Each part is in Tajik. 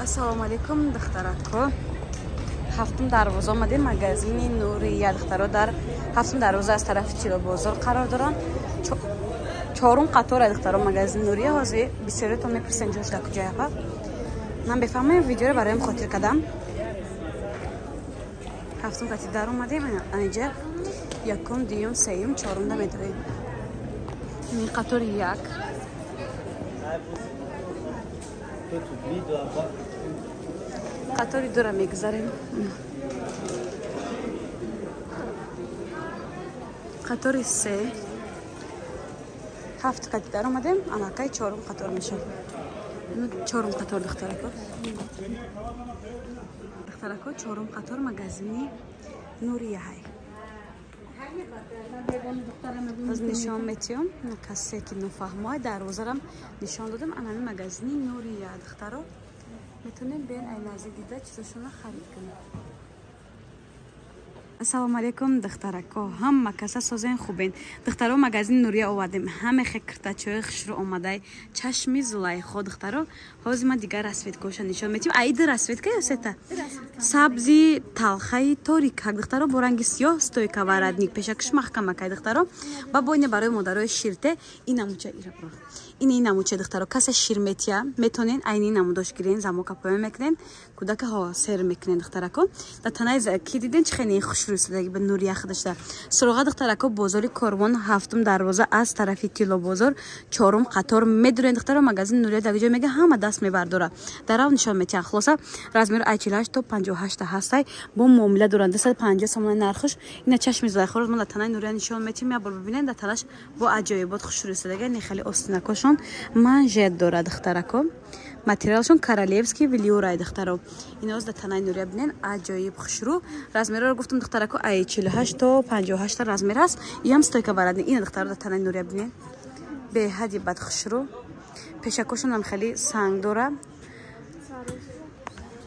Assalomu alaykum دخترکو. هفتم دروازه آمده مغازین نوریه دخترها در هفتم دروازه از طرف چیلو بازار قرار دارن. چهارم قطار دخترها مغازین نوریه حاضر بسیارتون میپرسن جاش در کجای اپا. من بفهمم ویدیو رو برایم خاطر کردم. هفتم قطار در اومده اینجا یکم دیوم سیوم چهارم دا میداریم. این قطار یک قطاری دو را میگذاریم. قطاری سه هفت قطار در اومدیم اناکای چهارم قطار میشه. چهارم قطار دخترکو چهارم قطار مغازینی نوریه های از نشان میتیم کسی که نفهمه دروازه را نشان دادم. انامی مغازینی نوریه دخترها میتونیم بین این نزدیک دیده چیزشون رو خرید کنیم. السلام علیکم دخترکو. هم کسا سازین خوبین. دخترو مغازین نوریه آوردیم. همه خکرتا چوی خشرو آمده چشمی زلای خود دخترو. حاضر ما دیگر رسوید کوشن نشون میتیم. عید رسوید که یاستا سبزی تلخی تاریک دخترو با رنگ سیاه استوی که وردنیک پیشکش محکم که دخترو با بوین برای مادرای شیرته این نموچه ایرا برو. این نموچه دخترو کس شیر میتیا میتونین عینی نموداش گیرین زمو کپای میکنین کودک ها سر میکنین دخترکو. در تنایز کی دیدین چه خیلی خوش رسیدگی به نوریه خودشته. سراغ دخترکو بازاری کاروان هفتم دروازه از طرفی تیلو بازار چهارم قطار میدورین دخترو مغازین نوریه در جای میگه همه دست میبرداره. در اون نشون میتیا خلاصا رزمیر ای48 تا 58 هستای با معامله دوران 250 سوم نرخش. اینا چشم زای خورد ما تنای نوریه نشون میتیم یا ببینین در تلاش با عجایبات خوش رسیدگی نه خیلی استنکاشون منجد داره دخترکو. ماتریالشون کارالیفسکی ویلیورای دخترو. اینا از تنای نوریه ببینین عجایب خوشرو. رزمیرا رو گفتم دخترکو ای48 تا 58 رزمیر است. یم استوی که برادن این دخترو در تنای نوریه ببینین به حدی بد خوشرو. پیشکشون هم خیلی سنگ داره.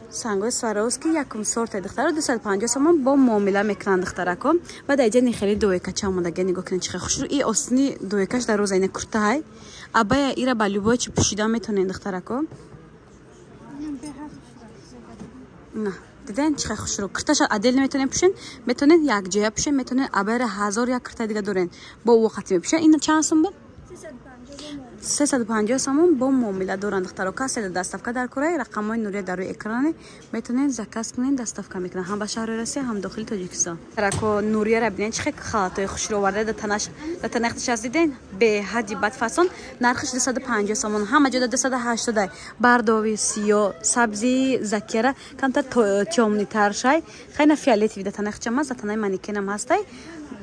سنگای سواروسکی یکم سورت دخترو 250 سوم با معامله میکنن دخترکو. بعد اینجا نه خیلی دویکچ اومده نگاه کنین چه خوشرو. این آستینی دویکچ در روز اینه کرته های ابای ایرا بالوبای چی پوشیدن میتونین دخترکو. نه دیدن چه خوشرو کرتاش عدل نمیتونین پوشین میتونین یک جای پوشین میتونین ابای 1000 یک کرتا دیگه دورین با وقت میپوشین. این چند سوم بود 350 سوم با معامله دوران دخترو. کسی دستافکا در کره رقمای نوریه در روی اکران میتونین زکاس کنین دستافکا میکنن هم به شهر روسیه هم داخل تاجیکستان. ترکو نوریه را ببینین چه خاطر خوشرو ورده در تنختش از دیدین به حدی بد فسون نرخش 250 سوم همه جا 280 برداوی سیاه سبزی زکیره کمتر تومنی تر شای خیلی فیالیتی ویده تنخچه ما زتنای منیکن هم هستی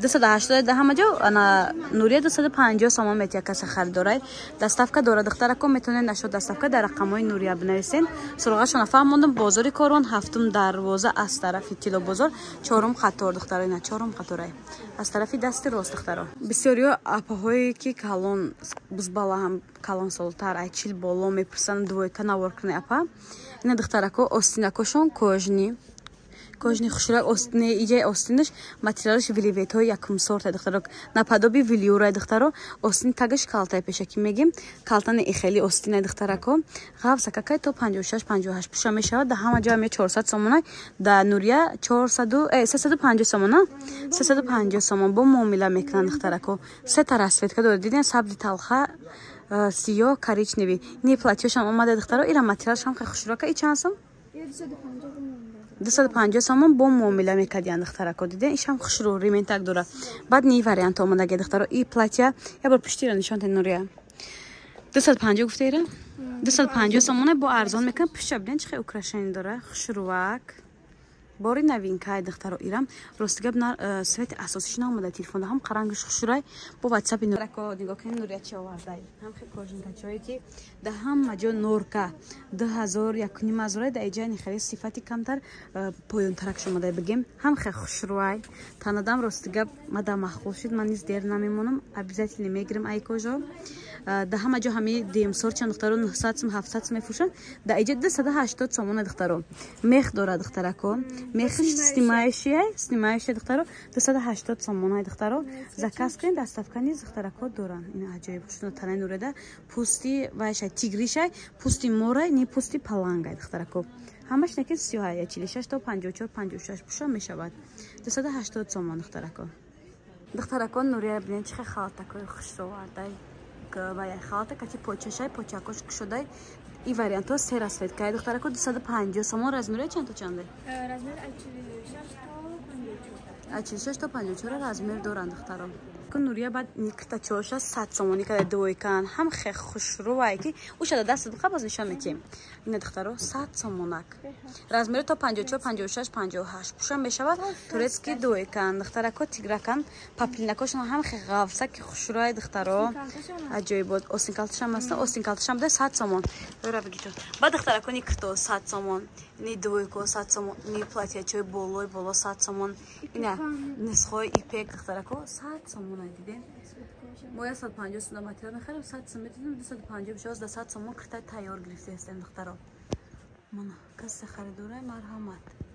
280 همه جا انا نوریه 250 سوم میتیا کس خریداره. دستافکا داره دخترکو میتونین نشد دستافکا در رقمای نوریه بنویسین. سراغشون فهموندم بازاری کارون هفتم دروازه از طرفی تیلو بازار چهارم قطار دخترای نه چهارم قطاره از طرفی دست راست دخترا. بسیاری اپاهایی که کالون بز بالا هم کالون سولتر ایچیل بالا میپرسن دویکا نورکنه اپا. این دخترکو استینکوشون کوژنی خوشرو استنه ایجای استنش ماتریالش ویلیویتو یکم سورت دخترو نپادوبی ویلیورای دخترو استن تاگش کالتای پیشکی میگیم کالتن ای خیلی استنه دخترکو غاف سککای تو 56 58 پیش میشه ده همه جا می 400 سومونه ده نوریه 350 سومونه 350 سومون با معامله میکنن دخترکو. سه تا رسوید که دیدین سبزی تلخه سیاه کریچنوی نی پلاتیوش هم اومده دخترو. اینا ماتریالش هم خیلی خوشرو که ای چند سوم 250 سوم با معامله میکردن دخترکو. دیدین ایش هم خوشرو ریمین تک داره. بعد نی وریانت اومده دخترو. این پلاتیا یا بر پشتی را نشان تن نوریه 250 گفته ایره 250 سومونه با ارزان میکنن. پشت ببینین چه اوکراشن داره خوشروک باری نوین که دخترو ایرم راستگاب نر سویت اساسیش نامده تلفن هم قرنگش خوشرای با واتساپ این رکو نگاه کنین نوریه چه آورده هم خیلی کوژن کچایی که ده هم مجا نورکا 2000 یک نیم ازوره ده ایجای خیلی صفتی کمتر پایون ترک شما ده بگیم هم خیلی خوشروای تندم راستگاب مدا مخول شد من نیز دیر نمیمونم ابزاتی نمیگیرم ای کجا ده همه جا همی دیم سور چند دخترو 900 700 میفروشن ده ایجاد 280 سومون دخترو میخ داره دخترکو мехиш снимающие духтаро 280 сомон духтаро заказ кунед доставкани духтарако доран ин аҷоиб шуно танай нуреда пусти вайша тигришай пусти морай не пусти палангай духтарако ҳамаш неки 38 46 то 54 56 пуша мешавад 280 сомон духтарако духтарако нурия бинен чихе халтакои хушровардай вай халта кати почашай почакош кушодай این وریانت ها سه رسمت که دختره که 250 سوم رزمیره چند تا چنده؟ رزمیر 46 تا 54 رزمیر دارن دختره که نوریه بعد نیکتا چوشه 100 سومونی که دوی کن هم خیلی خوش رو وای که او شده دست دقیقه باز نشان میتیم این دختره 100 سومونک رزمیر تا 54 56 58 پوشم بشود تورسکی دوی کن دختره که تیگره کن پاپلینکاش هم خیلی غافسه که خوش روی دختره عجیب بود اوسینکالتش هم است اوسینکالتش هم ده 100 سومون برای بگی تو بعد دختره که نیکتا 100 سومون نی دوی کو 100 سومون نی پلاتیا چوی بالا 100 سومون اینا نسخه ایپک دختره که 100 سومون دیدین ما 150 سوم ماتریال می‌خریم 100 سوم می‌دیم 250 بشه 100 سوم قطعه تیار گرفته هستیم دخترا من کس خریدوره مرحمت